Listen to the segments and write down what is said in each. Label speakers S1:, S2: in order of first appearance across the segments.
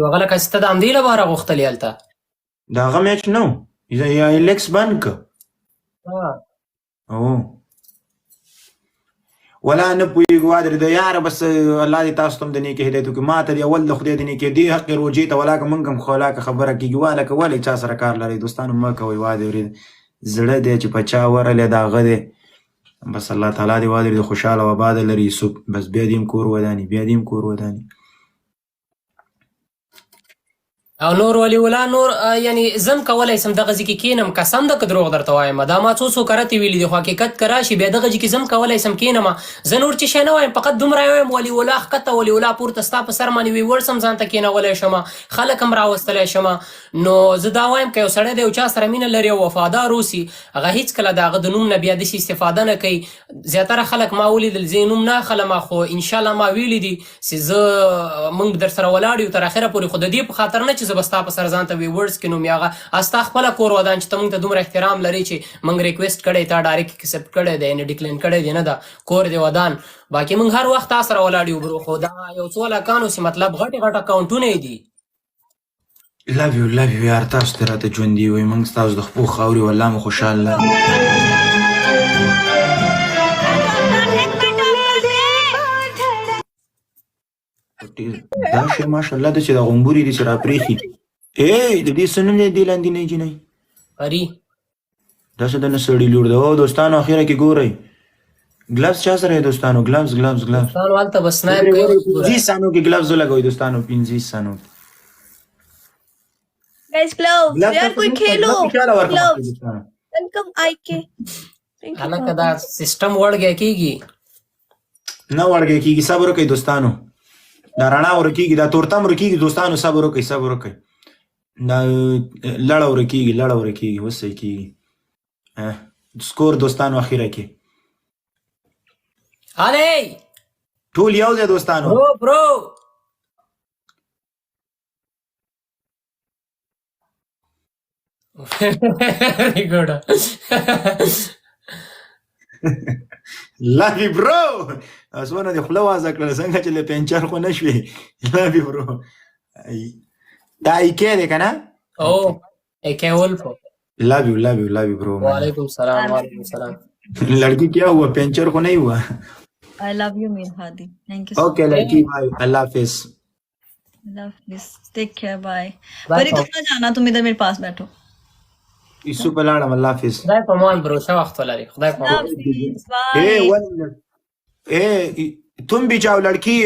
S1: هغه لکه ستا د همدې لپاره غوښتلې هلته
S2: د هغه میچ نه و، یا ایلیکس بند که او ولا نه پوهېږو وادرې د یاره بس الله دې تاسو ته هم د نیکې هدایت وکړي. ما ته دې اول د خدای د نیکې دې حق روجې ته ولاکه موږ هم خو ولاکه خبره کېږي والکه ولې چا سره کار لرئ دوستانو مه کوئ وادرې زړه دی چې په چا ورلی د هغه دی بس الله تعالی دې وادرې د خوشحاله و آباده لري یوسف بس بیا دې هم کور وداني بیا دې هم کور وداني
S1: او نور ولي الله نور یعنی زم کولای سم دغه ځای کې کینم قسم ده که دروغ درته وایم دا ما څو څو کرتې ویلي دي خو حقیقت که راشي بیا دغه ځای کې زم کولای سم کینم زه نور څه شی نه وایم فقط دومره وایم ولي الله ښکته ولي الله پورته ستا په سر باندې وي وړ سم ځان ته کینولی شم خلک هم راوستلی شم نو زه دا وایم که یو سړی د یو چا سره مینه لري او وفادار اوسي هغه هېڅکله د هغه د نوم نه بیا داسې استفاده نه کوي زیاتره خلک ما ولیدل زه یې نوم نه اخلم خو انشاءالله ما ویلي دي چې زه موږ در سره ولاړ یو تر اخره پورې خو د دې په خاطر نه چې زه به ستا په سر ځان ته ویورډز کې نوم هغه ستا خپله کور ودان چې ته موږ ته دومره احترام لري چې موږ ریکویسټ کړی تا ډایرکټ اکسپټ کړی دی یعنې ډیکلاین کړی دی نه ده کور دې ودان باقي موږ هر وخت تا سره ولاړ یو برو خو دا یو څو هلکانو چې مطلب غټې غټ اکاونټونه یې دي
S2: لو یو یار تاسو ته راته ژوندي وئ موږ ستاسو د خپو خاورې والله مو خوشحاله دا شی ماشاءالله ده چې د غومبوري دي چې راپرېښي د دې څه نوم دی دې لاندینۍ جینۍ
S1: پري
S2: داسې د نه سړي لور ده او دوستانو اخره کې ګورئ ګلفز چا سره یې دوستانو ګلفز
S1: دوستانو هلته به سنایپ کوي
S2: 50 ثانو کې ګلفز ولګوئ دوستانو 50 ثانو
S3: Guys, gloves. यार कोई खेलो. Gloves. Welcome IK.
S1: هلکه دا سیسټم وړګی کېږي
S2: نه وړګی کېږي صبر وکئ دوستانو دا رڼا ورکېږي دا تورتم ورکېږي دوستانو صبر وکئ دا لړه ورکېږي اوس صحیح کېږي سکور دوستانو اخیره کې
S1: هلې
S2: ټول یو ځای دوستانو
S1: برو Very good.
S2: Love you bro اسونه دې خوله وازه کړله څنګه چې له پنچر خو نه شوې love you bro دا ایکې دی که نه
S1: ایکې ولفو
S2: love you bro
S1: وعلیکم السلام
S2: لڑکی کیا ہوا پنچر کو نہیں ہوا
S3: I love you Mir Hadi. Thank you so
S2: اوکے لڑکی بھائی اللہ حافظ
S3: Take care bye. پری تم نہ جانا تم ادھر میرے پاس بیٹھو
S2: یسو په لاړم الله حافظ
S1: خدای په مان برو ښه وخت ولري خدای په مان
S2: تم بھی جاؤ لڑکی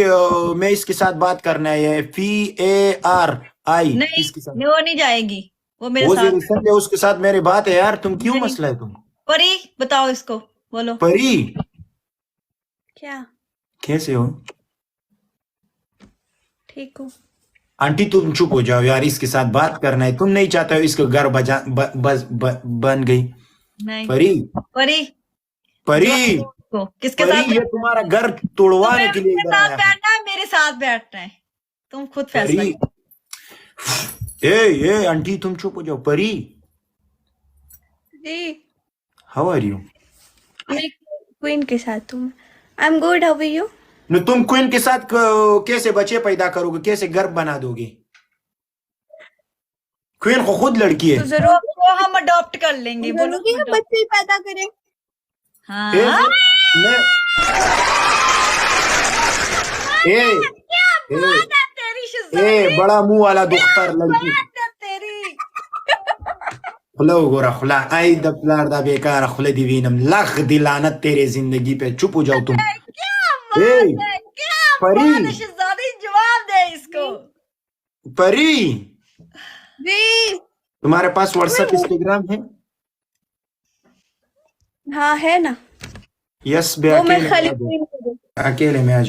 S2: میں اس کے ساتھ بات کرنا ہے PARI
S3: نہیں وہ نہیں جائے گی وہ میرے ساتھ
S2: اس کے ساتھ میری بات ہے یار تم کیوں مسئلہ ہے تم
S3: پری بتاؤ اس کو بولو
S2: پری
S3: کیا
S2: کیسے ہو
S3: ٹھیک ہوں
S2: آنٹی تم چپ ہو جاؤ یار اس کے ساتھ بات کرنا ہے تم نہیں چاہتے ہو اس کا گھر بن گئی پری
S3: کس کے ساتھ
S2: یہ تمہارا گھر توڑوانے کے لیے
S3: بیٹھنا ہے میرے ساتھ بیٹھنا ہے تم خود فیصلہ
S2: آنٹی تم چپ ہو جاؤ پری
S3: جی
S2: ہاؤ آر یو
S3: کوئن کے ساتھ تم آئی ایم گڈ ہاؤ آر یو
S2: نو تم کوئن کے ساتھ کیسے بچے پیدا کرو گے کیسے گھر بنا دو گے کوئن کو خود لڑکی ہے
S3: ضرور وہ ہم اڈاپٹ کر لیں گے بولو گے بچے پیدا کریں
S2: بڑا منہ والا دختر لڑکی خلو گورا خلا ای د پلار دا بیکار خله دی وینم لغ دی لعنت تیرے زندگی پہ چپ ہو جاؤ تم پری
S3: جواب دے اس کو
S2: پری
S3: جی
S2: تمہارے پاس واٹس ایپ انسٹاگرام ہے
S3: ہاں ہے نا
S2: یس بے اکیلے میں آ جاؤ